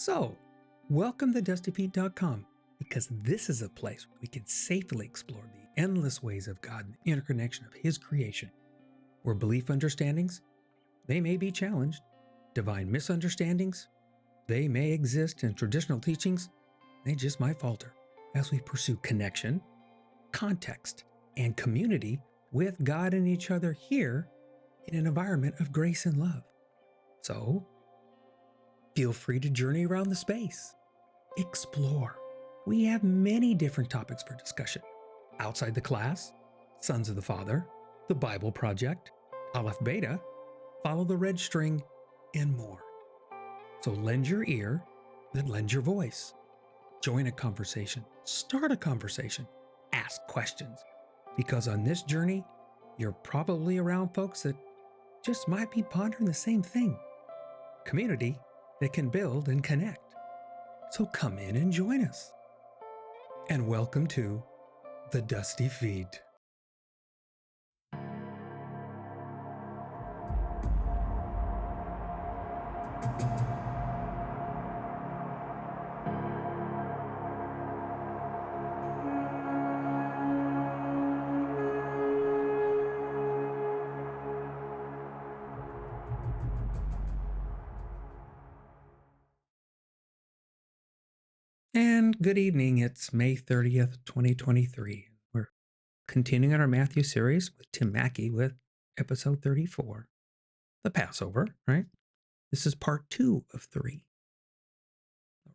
So, welcome to TheDustyFeet.com, because this is a place where we can safely explore the endless ways of God and the interconnection of His creation, where belief understandings, they may be challenged, divine misunderstandings, they may exist in traditional teachings, they just might falter as we pursue connection, context, and community with God and each other here in an environment of grace and love. So, feel free to journey around the space. Explore. We have many different topics for discussion. Outside the class, Sons of the Father, the Bible Project, Aleph Beta, Follow the Red String, and more. So lend your ear, then lend your voice. Join a conversation, start a conversation, ask questions. Because on this journey, you're probably around folks that just might be pondering the same thing. Community that can build and connect. So come in and join us. And welcome to The Dusty Feet. And good evening. It's May 30th, 2023. We're continuing our Matthew series with Tim Mackie with episode 34, the Passover, right? This is part 2 of 3.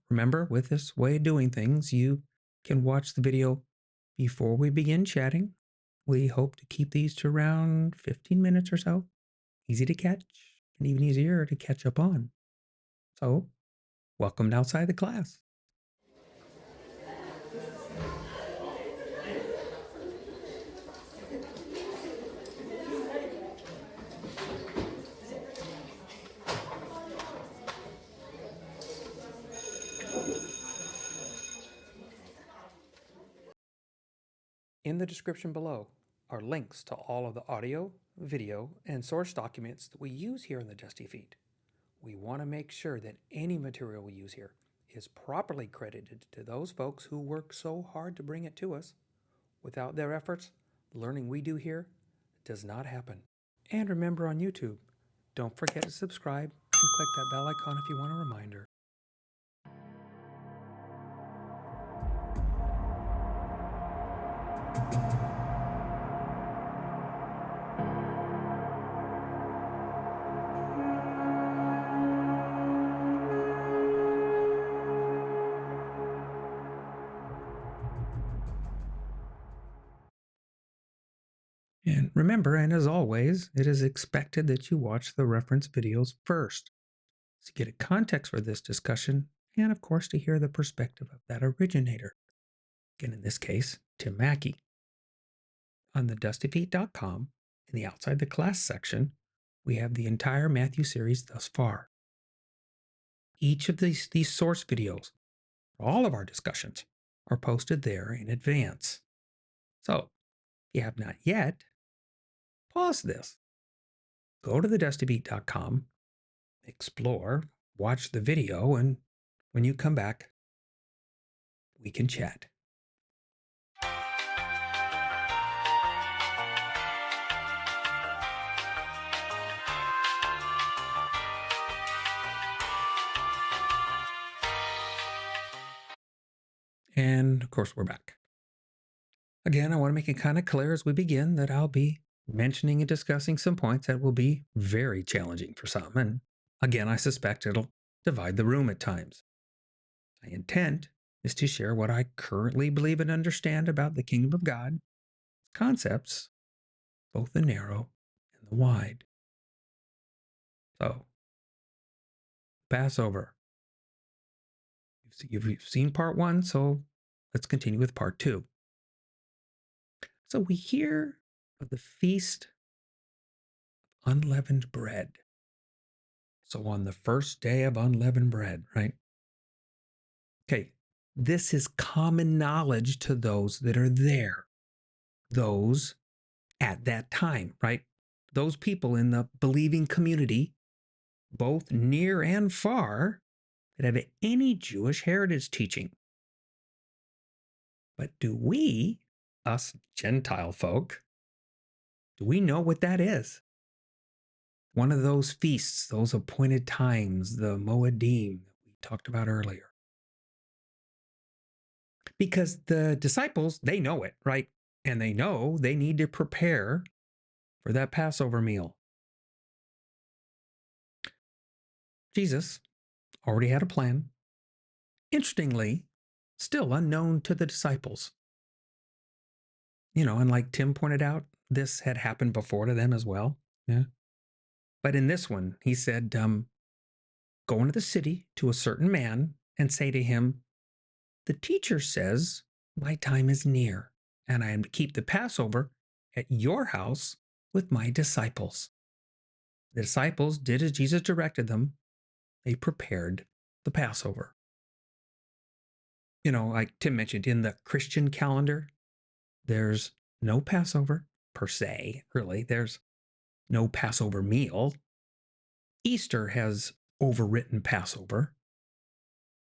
Remember, with this way of doing things, you can watch the video before we begin chatting. We hope to keep these to around 15 minutes or so. Easy to catch and even easier to catch up on. So, welcome to Outside the Class. In the description below are links to all of the audio, video, and source documents that we use here in the Dusty Feet. We want to make sure that any material we use here is properly credited to those folks who work so hard to bring it to us. Without their efforts, the learning we do here does not happen. And remember, on YouTube, don't forget to subscribe and click that bell icon if you want a reminder. And remember, and as always, it is expected that you watch the reference videos first to get a context for this discussion and, of course, to hear the perspective of that originator. Again, in this case, Tim Mackie. On TheDustyFeet.com, in the Outside the Class section, we have the entire Matthew series thus far. Each of these source videos, all of our discussions, are posted there in advance. So, if you have not yet, pause this. Go to TheDustyFeet.com, explore, watch the video, and when you come back, we can chat. And of course, we're back. Again, I want to make it kind of clear as we begin that I'll be mentioning and discussing some points that will be very challenging for some. And again, I suspect it'll divide the room at times. My intent is to share what I currently believe and understand about the kingdom of God, concepts, both the narrow and the wide. So, Passover. You've seen part 1, so let's continue with part 2. So we hear of the Feast of Unleavened Bread. So on the first day of unleavened bread, right? Okay, this is common knowledge to those that are there, those at that time, right? Those people in the believing community, both near and far, that have any Jewish heritage teaching. But do we, us Gentile folk, do we know what that is? One of those feasts, those appointed times, the Moedim that we talked about earlier. Because the disciples, they know it, right? And they know they need to prepare for that Passover meal. Jesus already had a plan. Interestingly, still unknown to the disciples. And like Tim pointed out, this had happened before to them as well. Yeah. But in this one, he said, go into the city to a certain man and say to him, the teacher says, my time is near, and I am to keep the Passover at your house with my disciples. The disciples did as Jesus directed them. They prepared the Passover. Like Tim mentioned, in the Christian calendar, there's no Passover per se, really. There's no Passover meal. Easter has overwritten Passover,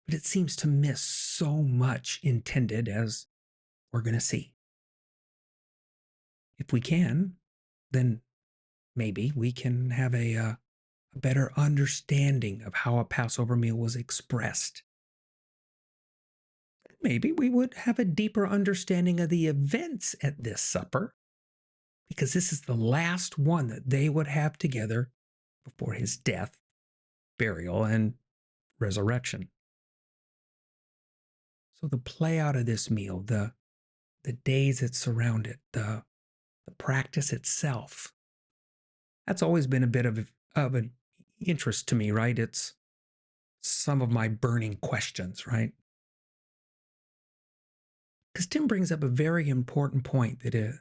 but it seems to miss so much intended, as we're going to see. If we can, then maybe we can have a better understanding of how a Passover meal was expressed. Maybe we would have a deeper understanding of the events at this supper, because this is the last one that they would have together before his death, burial, and resurrection. So the play out of this meal, the days that surround it, the practice itself, that's always been a bit of an interest to me, right? It's some of my burning questions, right? Because Tim brings up a very important point that if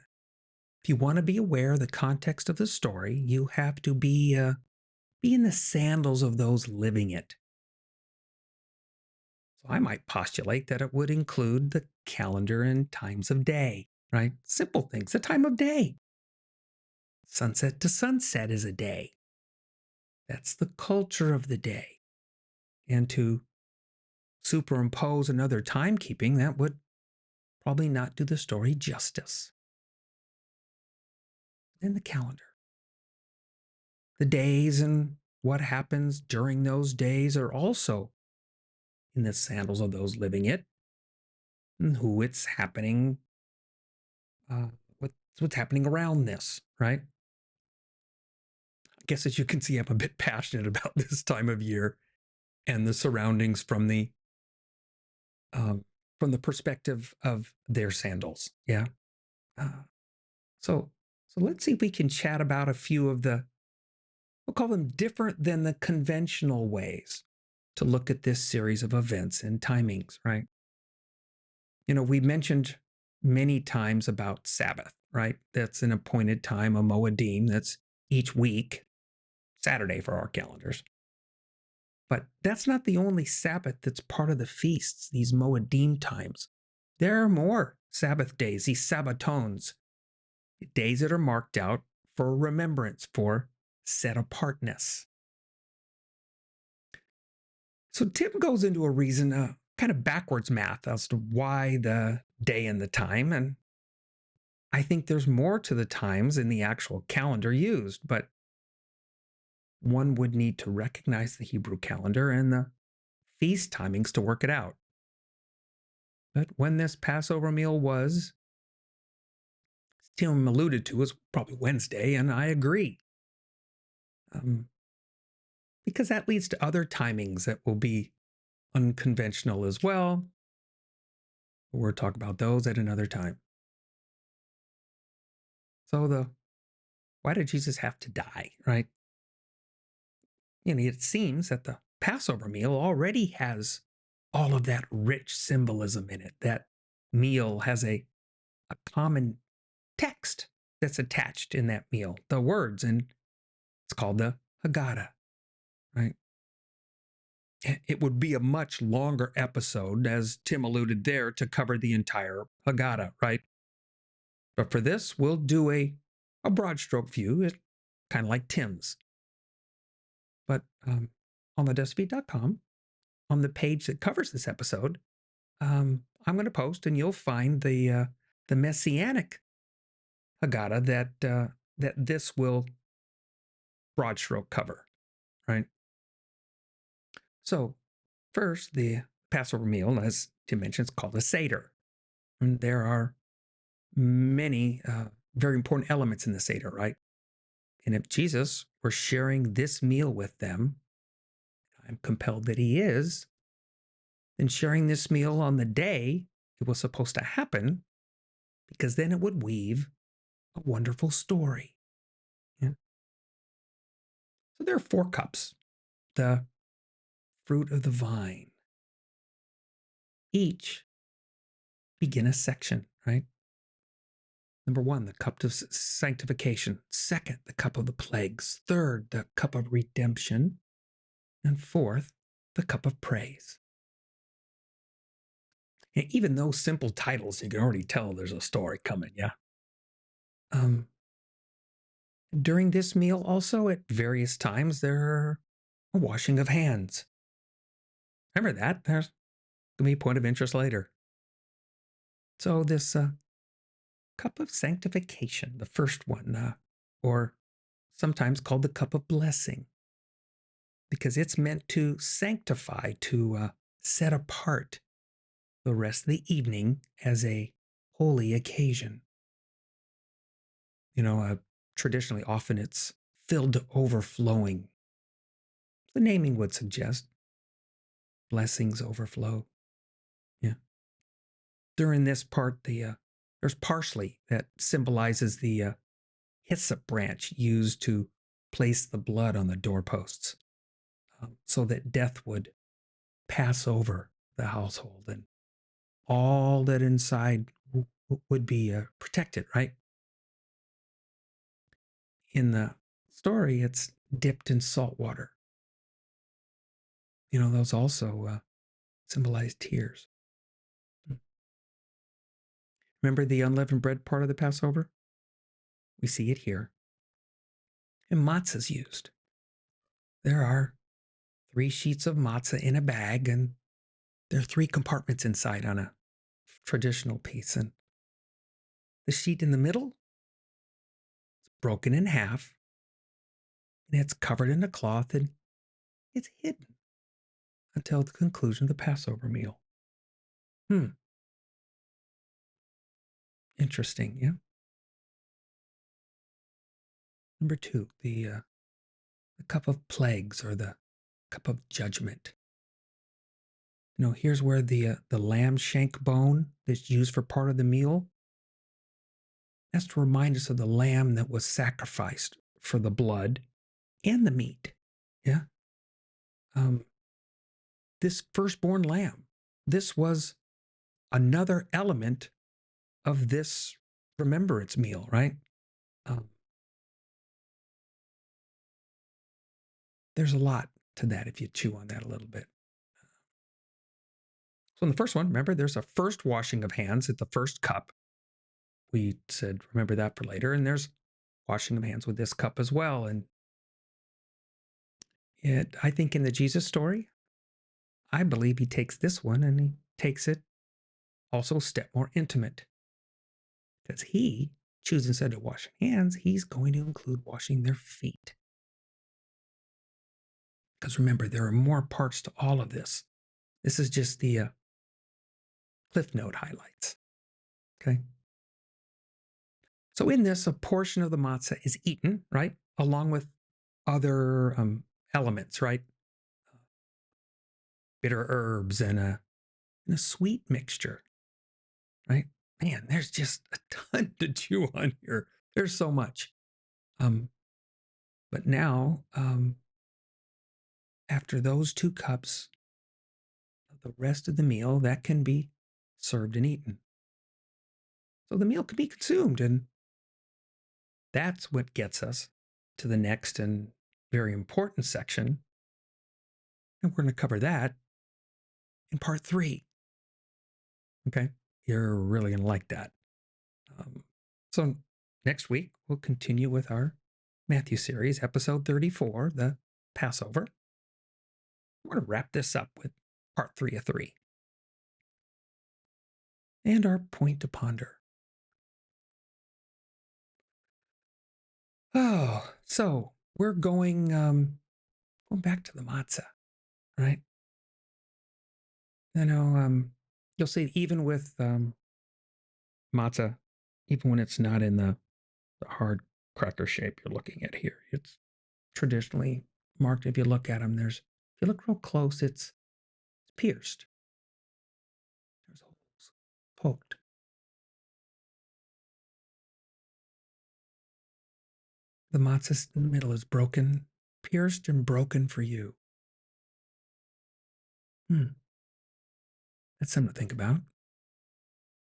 you want to be aware of the context of the story, you have to be in the sandals of those living it. So I might postulate that it would include the calendar and times of day, right? Simple things, the time of day. Sunset to sunset is a day. That's the culture of the day. And to superimpose another timekeeping, that would probably not do the story justice. Then the calendar. The days and what happens during those days are also in the sandals of those living it, and who it's happening, what's happening around this, right? I guess as you can see, I'm a bit passionate about this time of year and the surroundings from the perspective of their sandals. Yeah. So let's see if we can chat about a few of the, we'll call them different than the conventional ways to look at this series of events and timings, right? We mentioned many times about Sabbath, right? That's an appointed time, a Moedim, that's each week, Saturday for our calendars. But that's not the only Sabbath that's part of the feasts, these Moedim times. There are more Sabbath days, these Sabbatones, days that are marked out for remembrance, for set apartness. So Tim goes into a reason, kind of backwards math as to why the day and the time. And I think there's more to the times in the actual calendar used, but one would need to recognize the Hebrew calendar and the feast timings to work it out. But when this Passover meal was, as Tim alluded to, was probably Wednesday, and I agree. Because that leads to other timings that will be unconventional as well. We'll talk about those at another time. So why did Jesus have to die, right? It seems that the Passover meal already has all of that rich symbolism in it. That meal has a common text that's attached in that meal, the words, and it's called the Haggadah, right? It would be a much longer episode, as Tim alluded there, to cover the entire Haggadah, right? But for this, we'll do a broad stroke view, kind of like Tim's. But on TheDustyFeet.com, on the page that covers this episode, I'm going to post, and you'll find the messianic Haggadah that this will broad stroke cover, right? So first, the Passover meal, as Tim mentioned, is called a Seder. And there are many very important elements in the Seder, right? And if Jesus were sharing this meal with them, I'm compelled that he is, then sharing this meal on the day it was supposed to happen, because then it would weave a wonderful story. Yeah. So there are 4 cups, the fruit of the vine. Each begin a section, right? Number 1, the cup of sanctification. 2nd, the cup of the plagues. 3rd, the cup of redemption. And 4th, the cup of praise. And even those simple titles, you can already tell there's a story coming, yeah? During this meal, also at various times, there are a washing of hands. Remember that? There's going to be a point of interest later. So this cup of sanctification, the first one, or sometimes called the cup of blessing, because it's meant to sanctify, to set apart the rest of the evening as a holy occasion. Traditionally, often it's filled to overflowing. The naming would suggest blessings overflow. Yeah. During this part, there's parsley that symbolizes the hyssop branch used to place the blood on the doorposts, so that death would pass over the household and all that inside would be protected, right? In the story, it's dipped in salt water. Those also symbolize tears. Remember the unleavened bread part of the Passover? We see it here. And matzah is used. There are 3 sheets of matzah in a bag, and there are 3 compartments inside on a traditional piece. And the sheet in the middle is broken in half, and it's covered in a cloth, and it's hidden until the conclusion of the Passover meal. Interesting, yeah? Number 2, the cup of plagues, or the cup of judgment. Here's where the lamb shank bone that's used for part of the meal, that's to remind us of the lamb that was sacrificed for the blood and the meat. Yeah. This firstborn lamb, this was another element of this remembrance meal, right? There's a lot to that if you chew on that a little bit. So in the first one, remember, there's a first washing of hands at the first cup. We said, remember that for later. And there's washing of hands with this cup as well. And I think in the Jesus story, I believe he takes this one and he takes it also a step more intimate. Because he chooses, instead of washing hands, he's going to include washing their feet. Because remember, there are more parts to all of this. This is just the Cliff Note highlights. Okay. So in this, a portion of the matzah is eaten, right? Along with other elements, right? Bitter herbs and a sweet mixture, right? Man, there's just a ton to chew on here. There's so much. But now, after those 2 cups, the rest of the meal, that can be served and eaten. So the meal can be consumed, and that's what gets us to the next and very important section. And we're going to cover that in part 3. Okay? You're really going to like that. So next week, we'll continue with our Matthew series, episode 34, the Passover. We're going to wrap this up with part 3 of 3. And our point to ponder. Oh, so we're going back to the matzah, right? You know, you'll see even with matzah, even when it's not in the hard cracker shape you're looking at here, it's traditionally marked. If you look at them, if you look real close, it's pierced. There's holes poked. The matzah in the middle is broken, pierced and broken for you. Hmm, that's something to think about.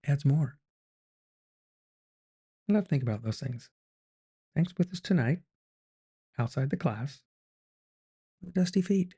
Adds more. I love to think about those things. Thanks with us tonight, outside the class, the Dusty Feet.